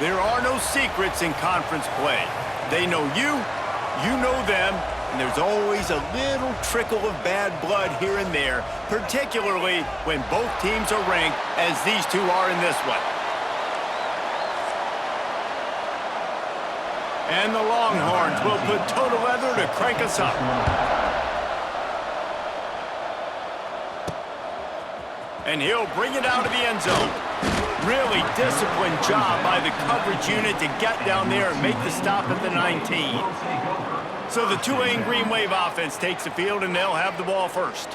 There are no secrets in conference play. They know you, you know them, and there's always a little trickle of bad blood here and there, particularly when both teams are ranked as these two are in this one. And the Longhorns will put total leather to crank us up. And he'll bring it out of the end zone. Really disciplined job by the coverage unit to get down there and make the stop at the 19. So the Tulane Green Wave offense takes the field, and they'll have the ball first.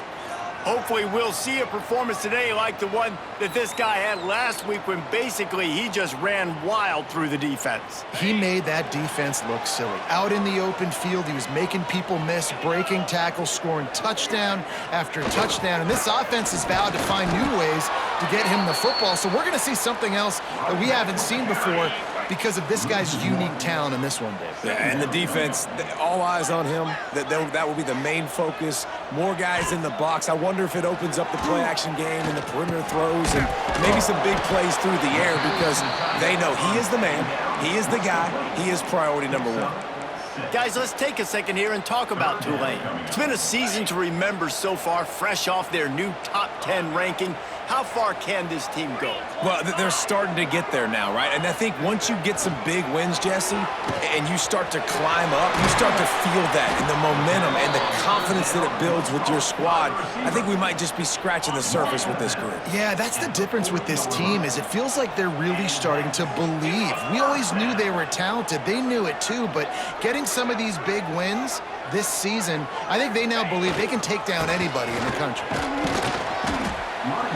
Hopefully we'll see a performance today like the one that this guy had last week when basically he just ran wild through the defense. He made that defense look silly. Out in the open field, he was making people miss, breaking tackles, scoring touchdown after touchdown. And this offense has vowed to find new ways to get him the football. So we're going to see something else that we haven't seen before because of this guy's unique talent in this one, Dave. Yeah, and the defense, all eyes on him. That will be the main focus. More guys in the box. I wonder if it opens up the play-action game and the perimeter throws and maybe some big plays through the air because they know he is the man, he is the guy, he is priority number one. Guys, let's take a second here and talk about Tulane. It's been a season to remember so far, fresh off their new top 10 ranking. How far can this team go? Well, they're starting to get there now, right? And I think once you get some big wins, Jesse, and you start to climb up, you start to feel that and the momentum and the confidence that it builds with your squad. I think we might just be scratching the surface with this group. Yeah, that's the difference with this team is it feels like they're really starting to believe. We always knew they were talented. They knew it too, but getting some of these big wins this season, I think they now believe they can take down anybody in the country.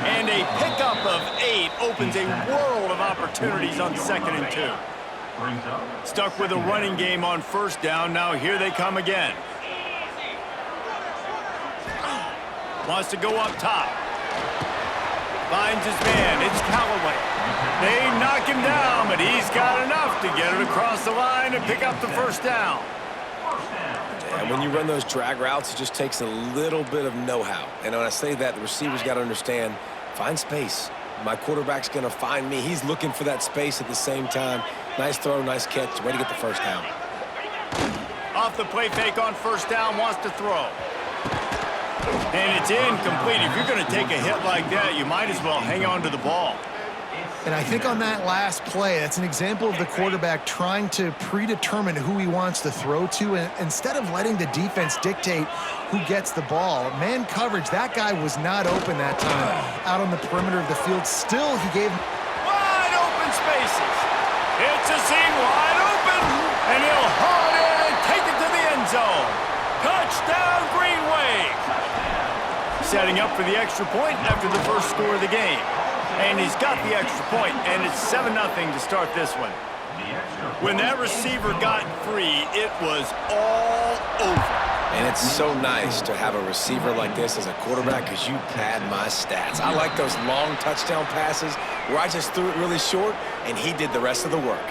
And a pickup of 8 opens a world of opportunities on 2nd and 2. Stuck with a running game on 1st down. Now here they come again. Wants to go up top. Finds his man. It's Callaway. They knock him down, but he's got enough to get it across the line and pick up the 1st down. And when you run those drag routes, it just takes a little bit of know-how. And when I say that, the receiver's got to understand, find space. My quarterback's going to find me. He's looking for that space at the same time. Nice throw, nice catch. Way to get the 1st down. Off the play fake on 1st down, wants to throw. And it's incomplete. If you're going to take a hit like that, you might as well hang on to the ball. And I think on that last play, that's an example of the quarterback trying to predetermine who he wants to throw to, and instead of letting the defense dictate who gets the ball. Man coverage, that guy was not open that time out on the perimeter of the field. Still, he gave wide open spaces. It's a seam wide open, and he'll haul it in and take it to the end zone. Touchdown, Green Wave. Setting up for the extra point after the first score of the game. And he's got the extra point, and it's 7-0 to start this one. When that receiver got free, it was all over. And it's so nice to have a receiver like this as a quarterback because you pad my stats. I like those long touchdown passes where I just threw it really short, and he did the rest of the work.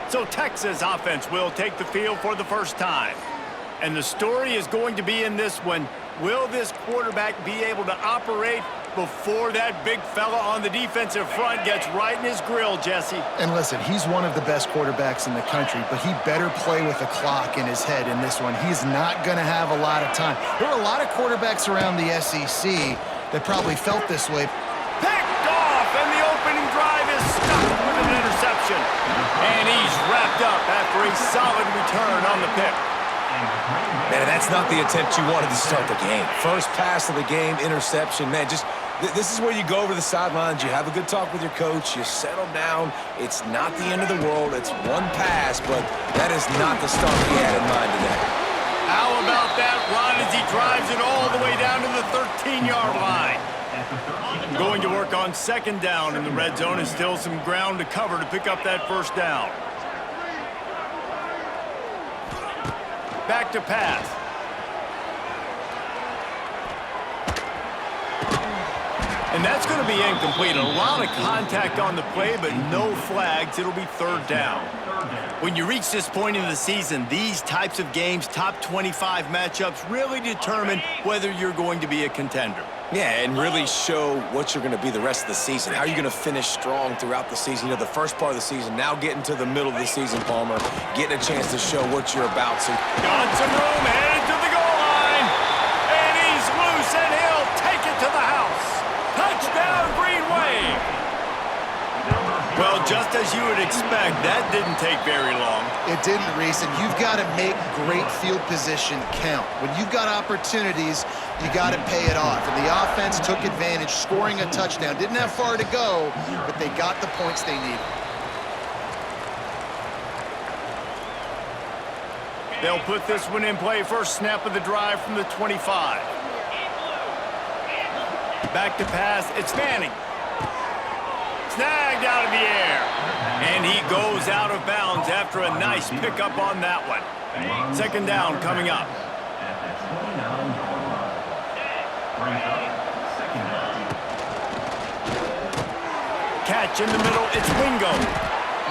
So Texas offense will take the field for the first time. And the story is going to be in this one. Will this quarterback be able to operate before that big fella on the defensive front gets right in his grill, Jesse? And listen, he's one of the best quarterbacks in the country, but he better play with a clock in his head in this one. He's not going to have a lot of time. There are a lot of quarterbacks around the SEC that probably felt this way. Picked off, and the opening drive is stuck with an interception. And he's wrapped up after a solid return on the pick. Man, that's not the attempt you wanted to start the game. First pass of the game, interception. Man, just this is where you go over the sidelines. You have a good talk with your coach. You settle down. It's not the end of the world. It's one pass, but that is not the start he had in mind today. How about that run as he drives it all the way down to the 13-yard line? Going to work on 2nd down in the red zone, and still some ground to cover to pick up that 1st down. Back to pass. And that's going to be incomplete. A lot of contact on the play, but no flags. It'll be third down. When you reach this point in the season, these types of games, top 25 matchups, really determine whether you're going to be a contender. Yeah, and really show what you're going to be the rest of the season. How are you going to finish strong throughout the season? You know, the first part of the season, now getting to the middle of the season, Palmer, getting a chance to show what you're about. So got some room, headed to the goal line. And he's loose, and he'll take it to the house. Touchdown, Green Wave. Well, just as you would expect, that didn't take very long. It didn't, Reese, and you've got to make great field position count. When you've got opportunities, you got to pay it off. And the offense took advantage, scoring a touchdown. Didn't have far to go, but they got the points they needed. They'll put this one in play. First snap of the drive from the 25. Back to pass. It's Manning. Snagged out of the air. And he goes out of bounds after a nice pickup on that one. Second down coming up. Catch in the middle. It's Wingo.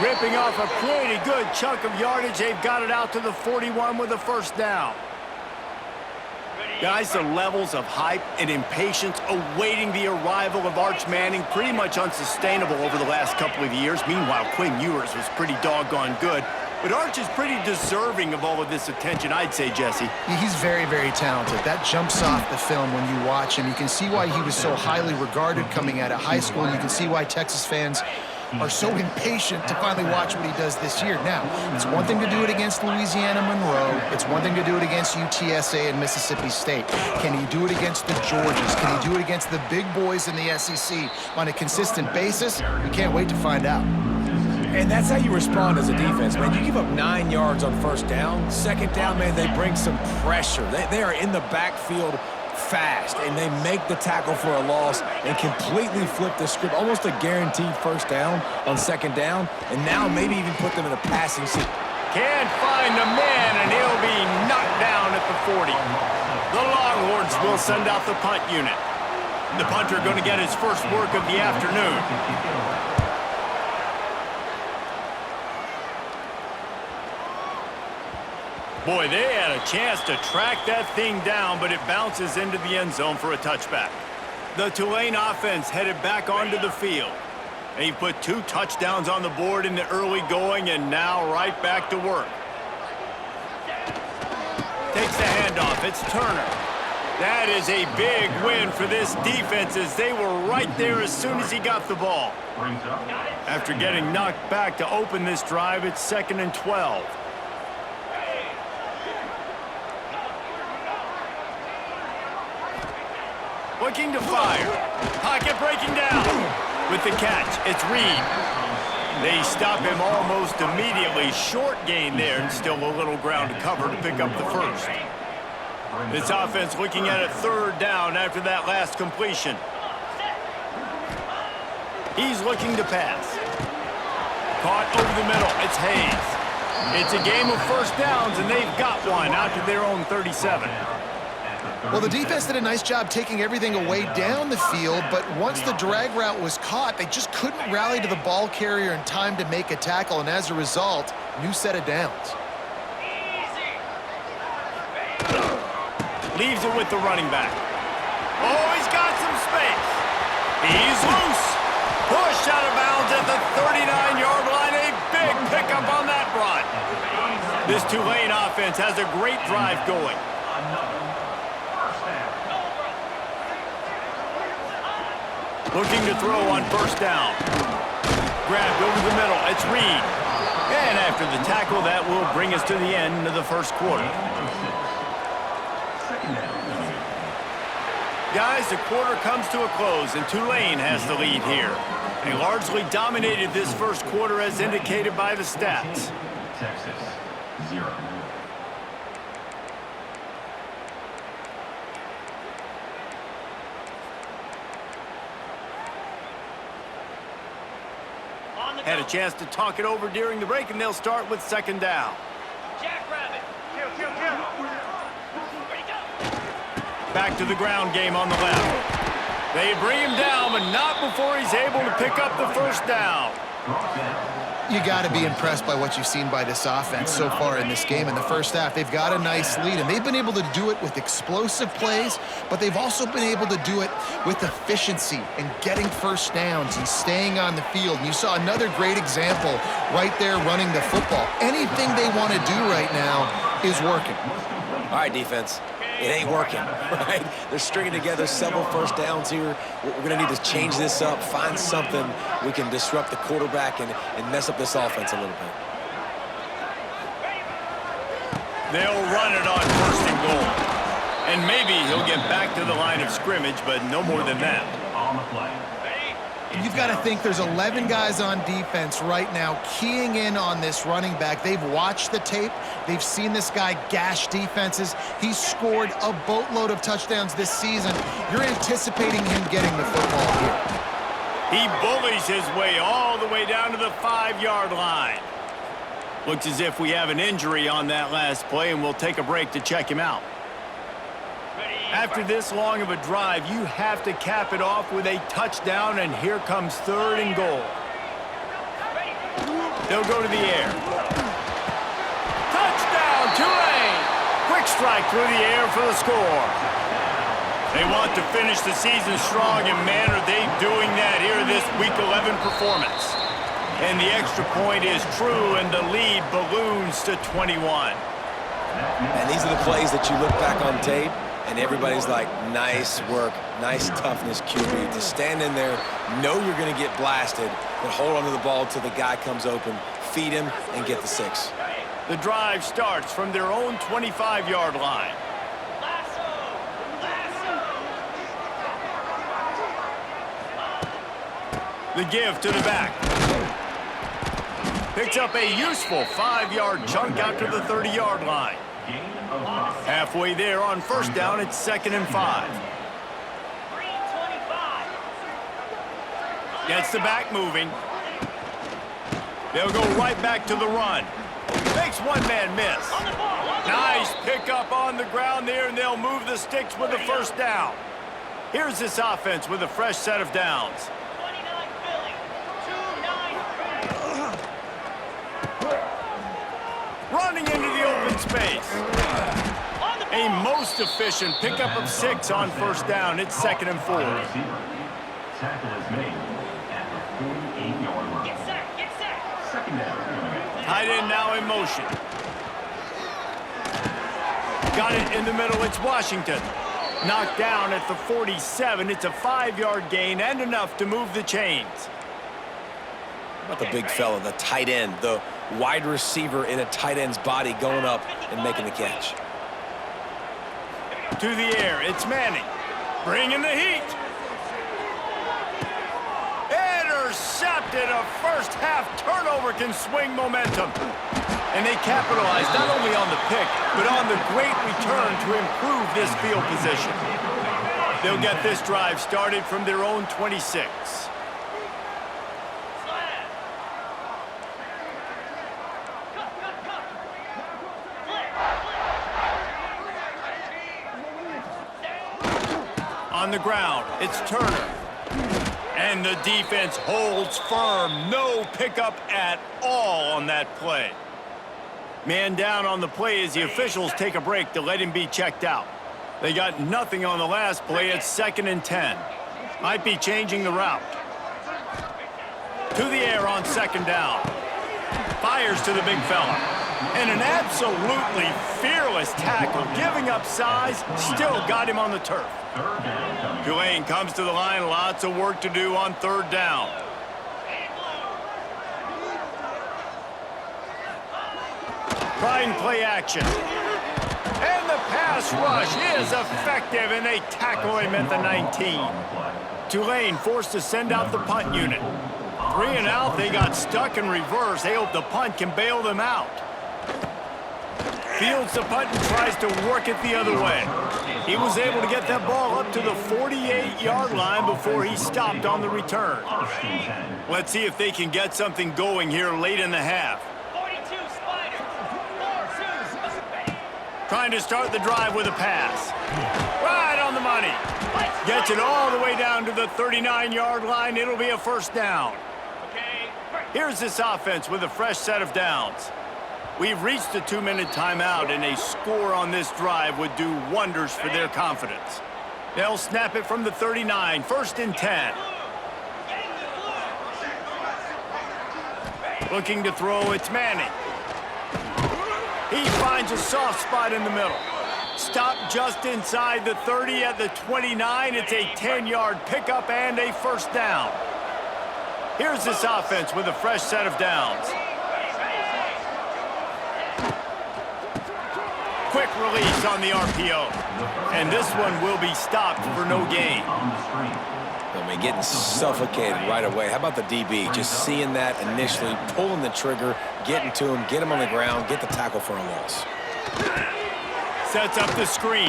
Ripping off a pretty good chunk of yardage. They've got it out to the 41 with a first down. Guys, the levels of hype and impatience awaiting the arrival of Arch Manning pretty much unsustainable over the last couple of years. Meanwhile, Quinn Ewers was pretty doggone good. But Arch is pretty deserving of all of this attention, I'd say, Jesse. He's very, very talented. That jumps off the film when you watch him. You can see why he was so highly regarded coming out of high school. You can see why Texas fans are so impatient to finally watch what he does this year. Now, it's one thing to do it against Louisiana Monroe. It's one thing to do it against UTSA and Mississippi State. Can he do it against the Georgias? Can he do it against the big boys in the SEC on a consistent basis? We can't wait to find out. And that's how you respond as a defense, man. You give up 9 yards on first down. Second down, man, they bring some pressure. They are in the backfield fast, and they make the tackle for a loss and completely flip the script. Almost a guaranteed first down on second down, and now maybe even put them in a passing seat. Can't find the man, and he'll be knocked down at the 40. The Longhorns will send out the punt unit. The punter going to get his first work of the afternoon. Boy, they had a chance to track that thing down, but it bounces into the end zone for a touchback. The Tulane offense headed back onto the field. They put 2 touchdowns on the board in the early going, and now right back to work. Takes the handoff. It's Turner. That is a big win for this defense as they were right there as soon as he got the ball. After getting knocked back to open this drive, it's 2nd and 12. Looking to fire. Pocket breaking down. With the catch, it's Reed. They stop him almost immediately. Short gain there, and still a little ground to cover to pick up the first. This offense looking at a third down after that last completion. He's looking to pass. Caught over the middle. It's Hayes. It's a game of first downs, and they've got one out to their own 37. Well, the defense did a nice job taking everything away down the field, but once the drag route was caught, they just couldn't rally to the ball carrier in time to make a tackle, and as a result, new set of downs. Leaves it with the running back. Oh, he's got some space. He's loose. Pushed out of bounds at the 39-yard line. A big pickup on that run. This Tulane offense has a great drive going. Looking to throw on first down. Grabbed over the middle. It's Reed. And after the tackle, that will bring us to the end of the first quarter. Guys, the quarter comes to a close, and Tulane has the lead here. They largely dominated this first quarter as indicated by the stats. Texas, 0. Had a chance to talk it over during the break, and they'll start with second down. Jackrabbit. Kill. Back to the ground game on the left. They bring him down, but not before he's able to pick up the first down. You got to be impressed by what you've seen by this offense so far in this game. In the first half, they've got a nice lead, and they've been able to do it with explosive plays, but they've also been able to do it with efficiency and getting first downs and staying on the field. And you saw another great example right there running the football. Anything they want to do right now is working. All right, defense. It ain't working, right? They're stringing together several first downs here. We're going to need to change this up, find something we can disrupt the quarterback and mess up this offense a little bit. They'll run it on first and goal. And maybe he'll get back to the line of scrimmage, but no more than that. On the play. You've got to think there's 11 guys on defense right now keying in on this running back. They've watched the tape. They've seen this guy gash defenses. He's scored a boatload of touchdowns this season. You're anticipating him getting the football here. He bullies his way all the way down to the 5-yard line. Looks as if we have an injury on that last play, and we'll take a break to check him out. After this long of a drive, you have to cap it off with a touchdown, and here comes third and goal. They'll go to the air. Touchdown, Tulane! Quick strike through the air for the score. They want to finish the season strong, and man, are they doing that here this Week 11 performance. And the extra point is true, and the lead balloons to 21. And these are the plays that you look back on tape, and everybody's like, nice work, nice toughness, QB. To stand in there, know you're going to get blasted, but hold onto the ball till the guy comes open, feed him, and get the 6. The drive starts from their own 25-yard line. The give to the back. Picks up a useful 5-yard chunk out to the 30-yard line. Halfway there on first down, it's 2nd and 5. Gets the back moving. They'll go right back to the run. Makes one man miss. Nice pickup on the ground there, and they'll move the sticks with the first down. Here's this offense with a fresh set of downs. Running into the open space. A most efficient pickup of 6 on first down. It's 2nd and 4. Tackle is made at the 48-yard line. Get set, get set. Second down. Tight end now in motion. Got it in the middle. It's Washington. Knocked down at the 47. It's a 5-yard gain and enough to move the chains. How about the big fella, the tight end, the wide receiver in a tight end's body going up and making the catch. To the air, it's Manning. Bringing the heat. Intercepted. A first-half turnover can swing momentum. And they capitalize not only on the pick, but on the great return to improve this field position. They'll get this drive started from their own 26. On the ground, it's Turner. And the defense holds firm. No pickup at all on that play. Man down on the play as the officials take a break to let him be checked out. They got nothing on the last play. It's 2nd and 10. Might be changing the route. To the air on 2nd down. Fires to the big fella. And an absolutely fearless tackle, giving up size, still got him on the turf. Tulane comes to the line, lots of work to do on 3rd down. Trying play action. And the pass rush is effective, and they tackle him at the 19. Tulane forced to send out the punt unit. 3 and out, they got stuck in reverse. They hope the punt can bail them out. Fields the punt and tries to work it the other way. He was able to get that ball up to the 48-yard line before he stopped on the return. Let's see if they can get something going here late in the half. 42 Spider. 4-2. Trying to start the drive with a pass. Right on the money. Gets it all the way down to the 39-yard line. It'll be a first down. Okay. Here's this offense with a fresh set of downs. We've reached the 2-minute timeout, and a score on this drive would do wonders for their confidence. They'll snap it from the 39, first and 10. Looking to throw, it's Manning. He finds a soft spot in the middle. Stop just inside the 30 at the 29. It's a 10-yard pickup and a first down. Here's this offense with a fresh set of downs. Quick release on the RPO. And this one will be stopped for no gain. I mean, getting suffocated right away. How about the DB? Just seeing that initially, pulling the trigger, getting to him, get him on the ground, get the tackle for a loss. Sets up the screen.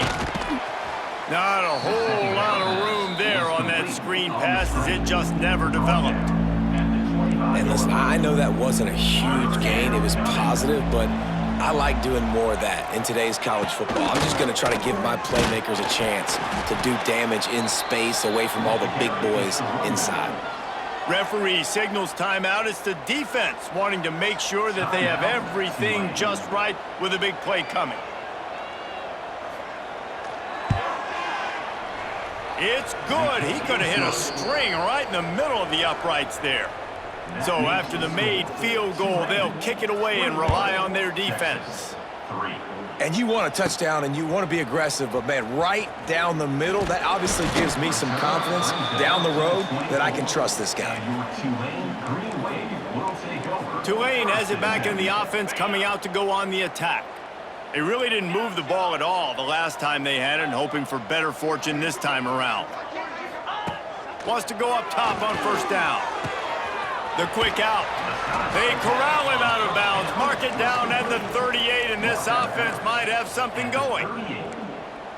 Not a whole lot of room there on that screen pass as it just never developed. And listen, I know that wasn't a huge gain. It was positive, but I like doing more of that in today's college football. I'm just going to try to give my playmakers a chance to do damage in space away from all the big boys inside. Referee signals timeout. It's the defense wanting to make sure that they have everything just right with a big play coming. It's good. He could have hit a string right in the middle of the uprights there. So after the made field goal, they'll kick it away and rely on their defense. And you want a touchdown and you want to be aggressive, but man, right down the middle, that obviously gives me some confidence down the road that I can trust this guy. Tulane has it back in the offense, coming out to go on the attack. They really didn't move the ball at all the last time they had it, and hoping for better fortune this time around. Wants to go up top on first down. The quick out. They corral him out of bounds, mark it down at the 38, and this offense might have something going.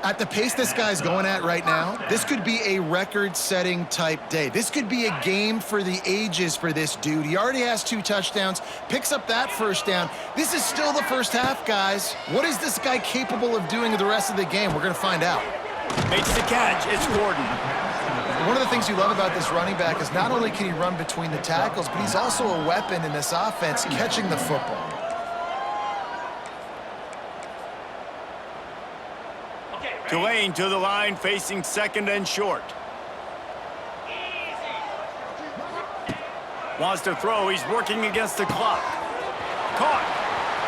At the pace this guy's going at right now, this could be a record-setting type day. This could be a game for the ages for this dude. He already has 2 touchdowns, picks up that first down. This is still the first half, guys. What is this guy capable of doing the rest of the game? We're going to find out. Makes the catch. It's Gordon. One of the things you love about this running back is not only can he run between the tackles, but he's also a weapon in this offense catching the football. Tulane to the line, facing second and short. Wants to throw. He's working against the clock. Caught.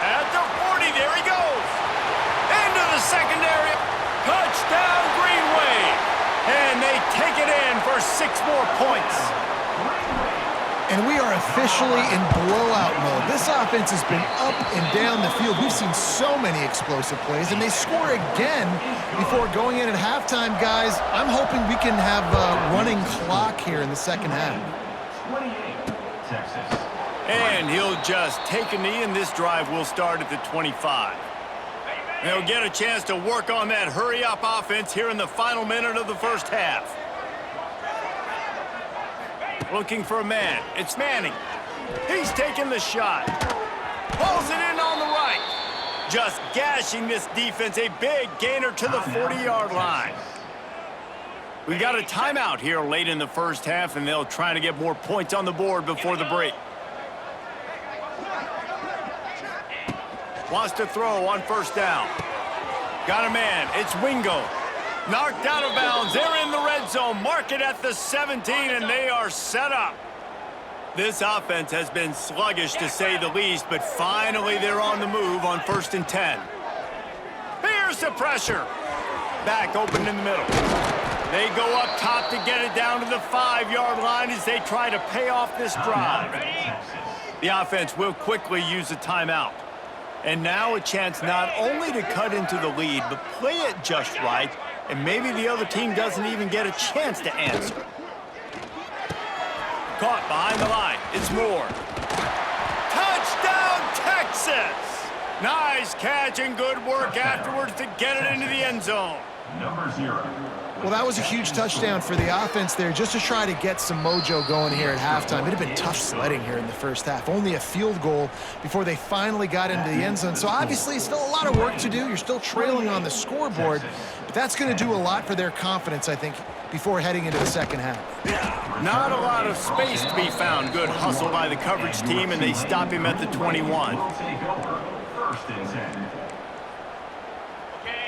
At the 40. There he goes. Into the secondary. Touchdown, Green Wave. And they take it in for 6 more points. And we are officially in blowout mode. This offense has been up and down the field. We've seen so many explosive plays, and they score again before going in at halftime, guys. I'm hoping we can have a running clock here in the second half. 28, Texas. And he'll just take a knee, and this drive will start at the 25. They'll get a chance to work on that hurry-up offense here in the final minute of the first half. Looking for a man. It's Manning. He's taking the shot. Pulls it in on the right. Just gashing this defense. A big gainer to the 40-yard line. We got a timeout here late in the first half, and they'll try to get more points on the board before the break. Wants to throw on first down. Got a man. It's Wingo. Knocked out of bounds. They're in the red zone. Mark it at the 17, and they are set up. This offense has been sluggish, to say the least, but finally they're on the move on first and 10. Here's the pressure. Back open in the middle. They go up top to get it down to the 5-yard line as they try to pay off this drive. The offense will quickly use a timeout. And now a chance not only to cut into the lead, but play it just right, and maybe the other team doesn't even get a chance to answer. Caught behind the line. It's Moore. Touchdown, Texas! Nice catch and good work afterwards to get it into the end zone. Number 0. Well, that was a huge touchdown for the offense there, just to try to get some mojo going here at halftime. It had been tough sledding here in the first half. Only a field goal before they finally got into the end zone. So obviously still a lot of work to do. You're still trailing on the scoreboard. But that's going to do a lot for their confidence, I think, before heading into the second half. Not a lot of space to be found. Good hustle by the coverage team, and they stop him at the 21. Will take over. First and 10.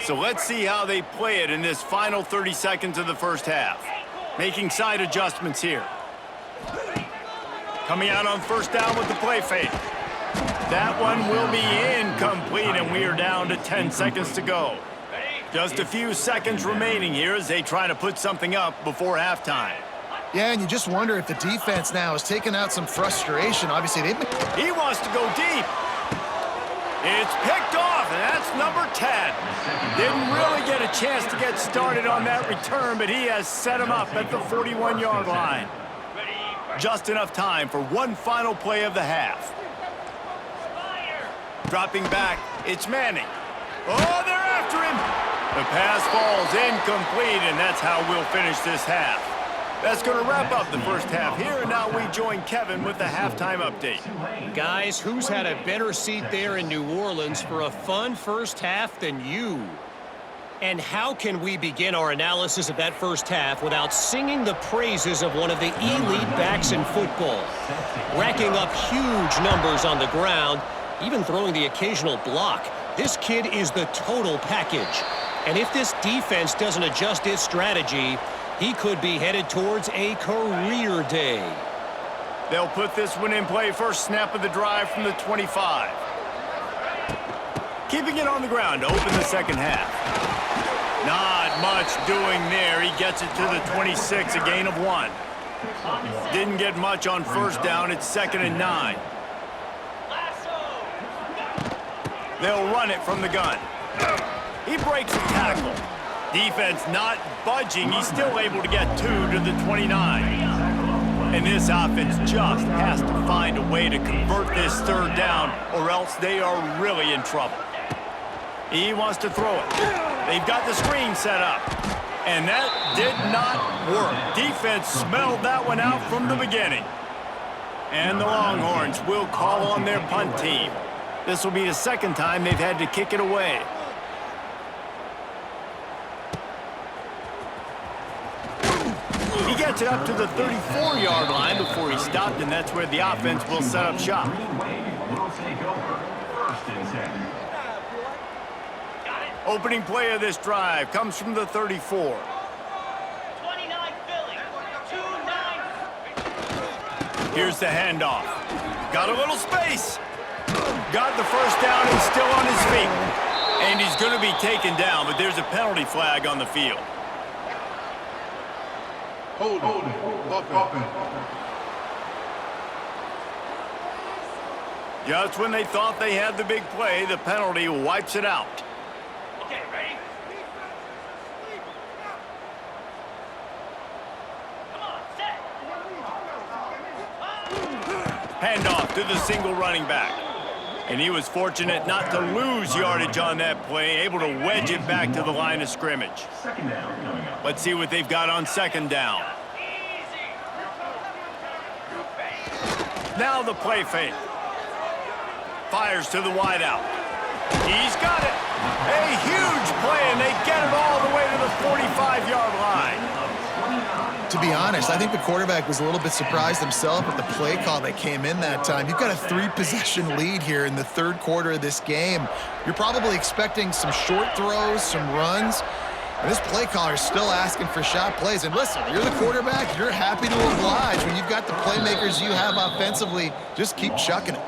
So let's see how they play it in this final 30 seconds of the first half. Making side adjustments here. Coming out on first down with the play fake. That one will be incomplete, and we are down to 10 seconds to go. Just a few seconds remaining here as they try to put something up before halftime. Yeah, and you just wonder if the defense now has taken out some frustration. Obviously, they've been... He wants to go deep. It's picked off, and that's number 10. Didn't really get a chance to get started on that return, but he has set him up at the 41-yard line. Just enough time for one final play of the half. Dropping back, it's Manning. Oh, they're after him. The pass falls incomplete, and that's how we'll finish this half. That's going to wrap up the first half here, and now we join Kevin with the halftime update. Guys, who's had a better seat there in New Orleans for a fun first half than you? And how can we begin our analysis of that first half without singing the praises of one of the elite backs in football? Racking up huge numbers on the ground, even throwing the occasional block. This kid is the total package. And if this defense doesn't adjust its strategy, he could be headed towards a career day. They'll put this one in play first snap of the drive from the 25. Keeping it on the ground to open the second half. Not much doing there. He gets it to the 26, a gain of 1. Didn't get much on first down. It's 2nd and 9. They'll run it from the gun. He breaks a tackle. Defense not budging. He's still able to get 2 to the 29. And this offense just has to find a way to convert this third down, or else they are really in trouble. He wants to throw it. They've got the screen set up. And that did not work. Defense smelled that one out from the beginning. And the Longhorns will call on their punt team. This will be the second time they've had to kick it away. He gets it up to the 34-yard line before he stopped, and that's where the offense will set up shop. Green Wave will take over. First and 10. Opening play of this drive comes from the 34. 29 Philly. 2-9. Here's the handoff. Got a little space. Got the first down and still on his feet. And he's going to be taken down, but there's a penalty flag on the field. Hold it. Just when they thought they had the big play, the penalty wipes it out. Okay, ready? Come on, set. Handoff to the single running back. And he was fortunate not to lose yardage on that play, able to wedge it back to the line of scrimmage. Second down coming up. Let's see what they've got on second down. Now the play fake. Fires to the wideout. He's got it. A huge play, and they get it all the way to the 45-yard line. To be honest, I think the quarterback was a little bit surprised himself at the play call that came in that time. You've got a 3-possession lead here in the third quarter of this game. You're probably expecting some short throws, some runs. And this play caller is still asking for shot plays. And listen, you're the quarterback. You're happy to oblige. When you've got the playmakers you have offensively, just keep chucking it.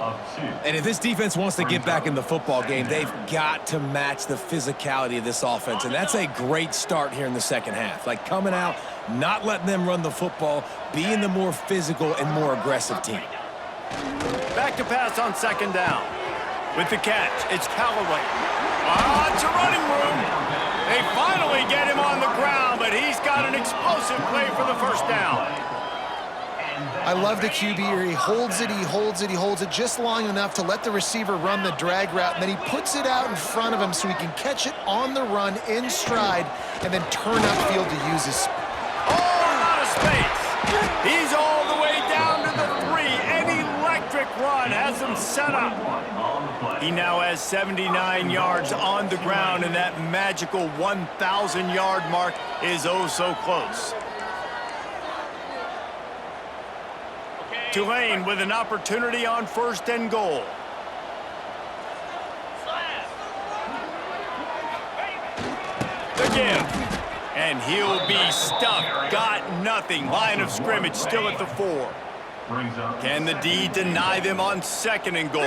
And if this defense wants to get back in the football game, they've got to match the physicality of this offense. And that's a great start here in the second half. Like coming out, not letting them run the football, being the more physical and more aggressive team. Back to pass on second down. With the catch, it's Callaway. It's a running room. They finally get him on the ground, but he's got an explosive play for the first down. I love the QB here. He holds it just long enough to let the receiver run the drag route, and then he puts it out in front of him so he can catch it on the run in stride and then turn upfield to use his... Oh, out of space. He's all the way down to the 3. An electric quick run has them set up. On the play. He now has 79 yards on the ground, and that magical 1,000-yard mark is oh so close. Tulane with an opportunity on 1st and goal. The give. And he'll be stuffed. Got nothing. Line of scrimmage still at the 4. Brings up. Can the D deny them on 2nd and goal?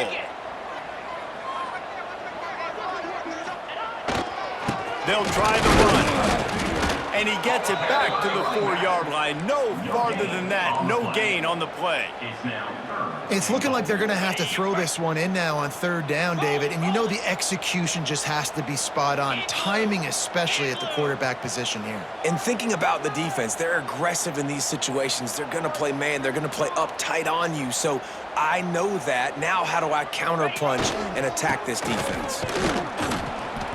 They'll try the run. And he gets it back to the 4-yard line. No farther than that. No gain on the play. It's now 3rd. It's looking like they're going to have to throw this one in now on 3rd down, David. And you know the execution just has to be spot on. Timing especially at the quarterback position here. And thinking about the defense, they're aggressive in these situations. They're going to play man. They're going to play up tight on you. So I know that. Now how do I counterpunch and attack this defense?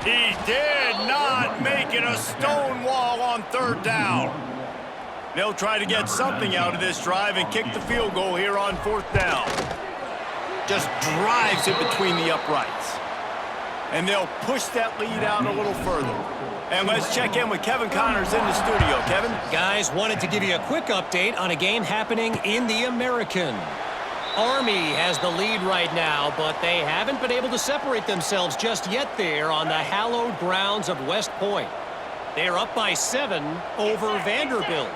He did not make it a stone wall on 3rd down. They'll try to get something out of this drive and kick the field goal here on 4th down. Just drives it between the uprights. And they'll push that lead out a little further. And let's check in with Kevin Connors in the studio. Kevin? Guys, wanted to give you a quick update on a game happening in the American. Army has the lead right now, but they haven't been able to separate themselves just yet there on the hallowed grounds of West Point. They're up by 7 over Vanderbilt.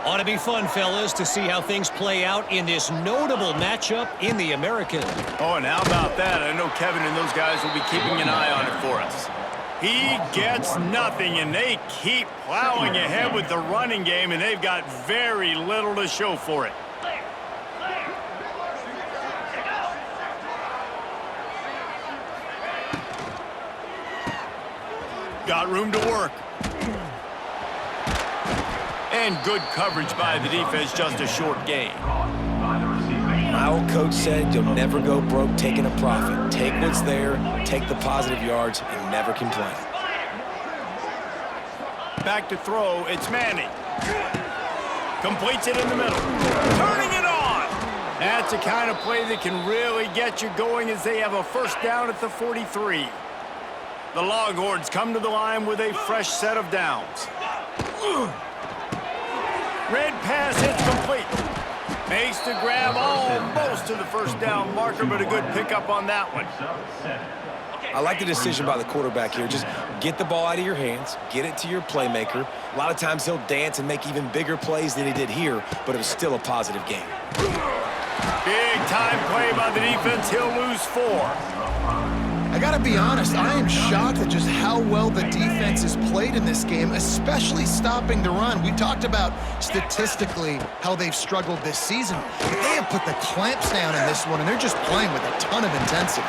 Ought to be fun, fellas, to see how things play out in this notable matchup in the American. Oh, and how about that? I know Kevin and those guys will be keeping an eye on it for us. He gets nothing, and they keep plowing ahead with the running game, and they've got very little to show for it. Got room to work. And good coverage by the defense, just a short gain. By the receiving. My old coach said you'll never go broke taking a profit. Take what's there, take the positive yards, and never complain. Back to throw, it's Manning. Completes it in the middle. Turning it on! That's the kind of play that can really get you going as they have a 1st down at the 43. The Longhorns come to the line with a fresh set of downs. Red pass hits complete. Makes the grab almost to the 1st down marker, but a good pickup on that one. I like the decision by the quarterback here. Just get the ball out of your hands, get it to your playmaker. A lot of times he'll dance and make even bigger plays than he did here, but it was still a positive game. Big time play by the defense. He'll lose 4. I got to be honest, I am shocked at just how well the defense has played in this game, especially stopping the run. We talked about statistically how they've struggled this season, but they have put the clamps down in this one, and they're just playing with a ton of intensity.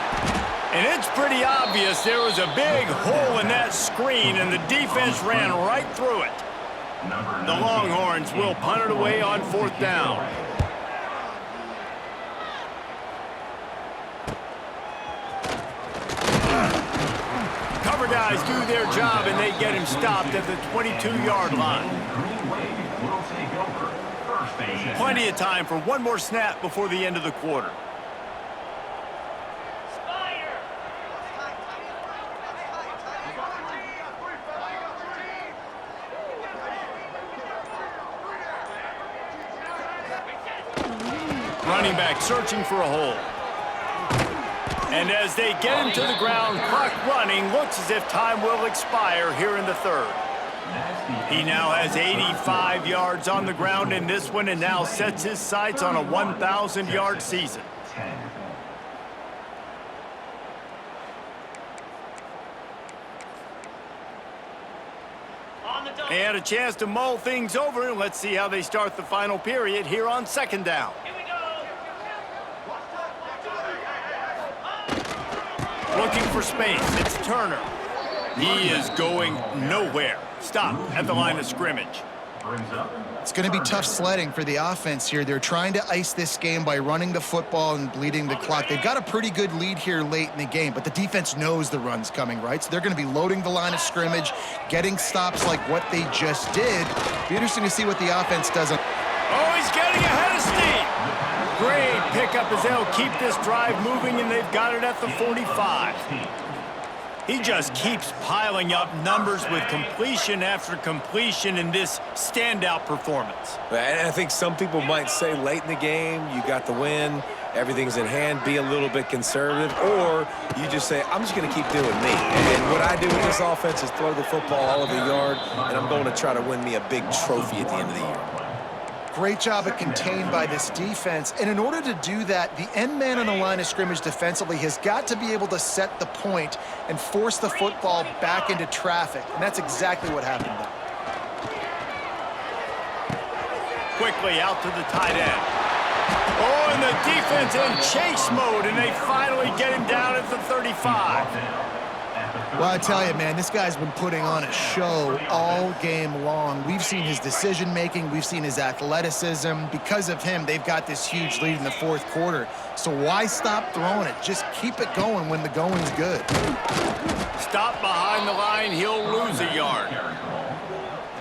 And it's pretty obvious there was a big hole in that screen, and the defense ran right through it. The Longhorns will punt it away on 4th down. Cover guys do their job, and they get him stopped at the 22-yard line. Plenty of time for one more snap before the end of the quarter. Running back searching for a hole. And as they get him to the ground, clock running, looks as if time will expire here in the 3rd. He now has 85 yards on the ground in this one and now sets his sights on a 1,000-yard season. They had a chance to mull things over, and let's see how they start the final period here on 2nd down. Looking for space, it's Turner. He is going nowhere. Stop at the line of scrimmage. It's going to be tough sledding for the offense here. They're trying to ice this game by running the football and bleeding the clock. They've got a pretty good lead here late in the game, but the defense knows the run's coming, right? So they're going to be loading the line of scrimmage, getting stops like what they just did. Be interesting to see what the offense does. Oh, he's getting ahead of steam. Great pickup as they'll keep this drive moving, and they've got it at the 45. He just keeps piling up numbers with completion after completion in this standout performance. And I think some people might say late in the game, you got the win, everything's in hand, be a little bit conservative, or you just say, I'm just going to keep doing me. And what I do with this offense is throw the football all over the yard, and I'm going to try to win me a big trophy at the end of the year. Great job of contained by this defense. And in order to do that, the end man on the line of scrimmage defensively has got to be able to set the point and force the football back into traffic. And that's exactly what happened there. Quickly out to the tight end. Oh, and the defense in chase mode, and they finally get him down at the 35. Well, I tell you, man, this guy's been putting on a show all game long. We've seen his decision-making. We've seen his athleticism. Because of him, they've got this huge lead in the fourth quarter. So why stop throwing it? Just keep it going when the going's good. Stop behind the line, he'll lose a yard.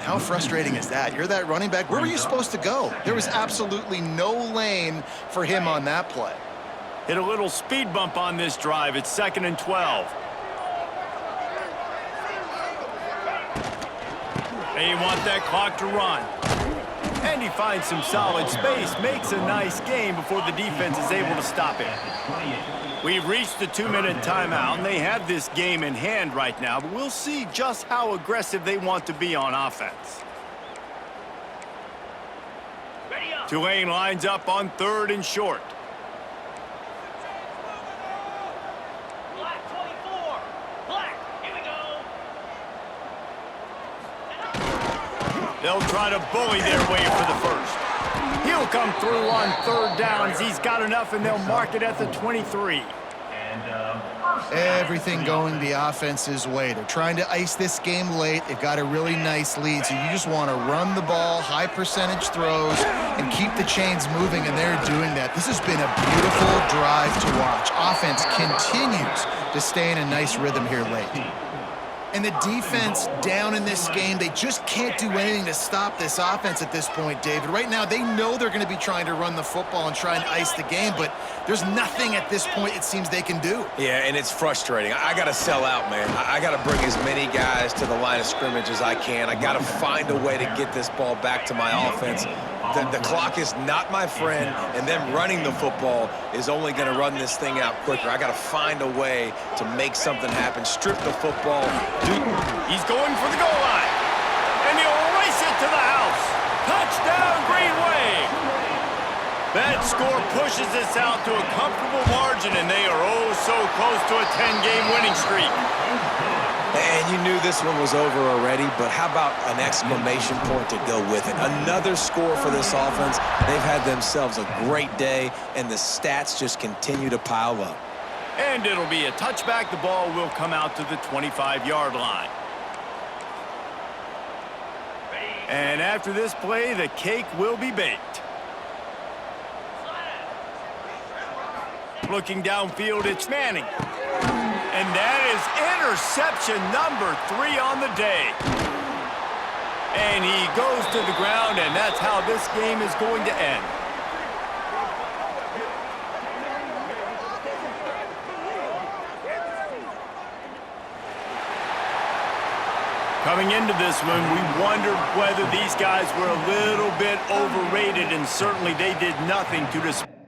How frustrating is that? You're that running back. Where were you supposed to go? There was absolutely no lane for him on that play. Hit a little speed bump on this drive. It's 2nd and 12. They want that clock to run. And he finds some solid space, makes a nice game before the defense is able to stop him. We've reached the 2-minute timeout, and they have this game in hand right now, but we'll see just how aggressive they want to be on offense. Tulane lines up on 3rd and short. Black 24. Black, here we go. They'll try to bully their way for the first. He'll come through on 3rd down as he's got enough, and they'll mark it at the 23. Everything going the offense's way. They're trying to ice this game late. They've got a really nice lead, so you just want to run the ball, high percentage throws, and keep the chains moving, and they're doing that. This has been a beautiful drive to watch. Offense continues to stay in a nice rhythm here late. And the defense down in this game, they just can't do anything to stop this offense at this point, David. Right now, they know they're going to be trying to run the football and try and ice the game, but there's nothing at this point it seems they can do. Yeah, and it's frustrating. I got to sell out, man. I got to bring as many guys to the line of scrimmage as I can. I got to find a way to get this ball back to my offense. The clock is not my friend, and them running the football is only going to run this thing out quicker. I got to find a way to make something happen, strip the football. He's going for the goal line, and he'll race it to the house. Touchdown, Green Wave. That score pushes us out to a comfortable margin, and they are oh so close to a 10-game winning streak. And you knew this one was over already, but how about an exclamation point to go with it? Another score for this offense. They've had themselves a great day, and the stats just continue to pile up. And it'll be a touchback. The ball will come out to the 25-yard line. And after this play, the cake will be baked. Looking downfield, it's Manning. And that is interception number 3 on the day. And he goes to the ground, and that's how this game is going to end. Coming into this one, we wondered whether these guys were a little bit overrated, and certainly they did nothing to display.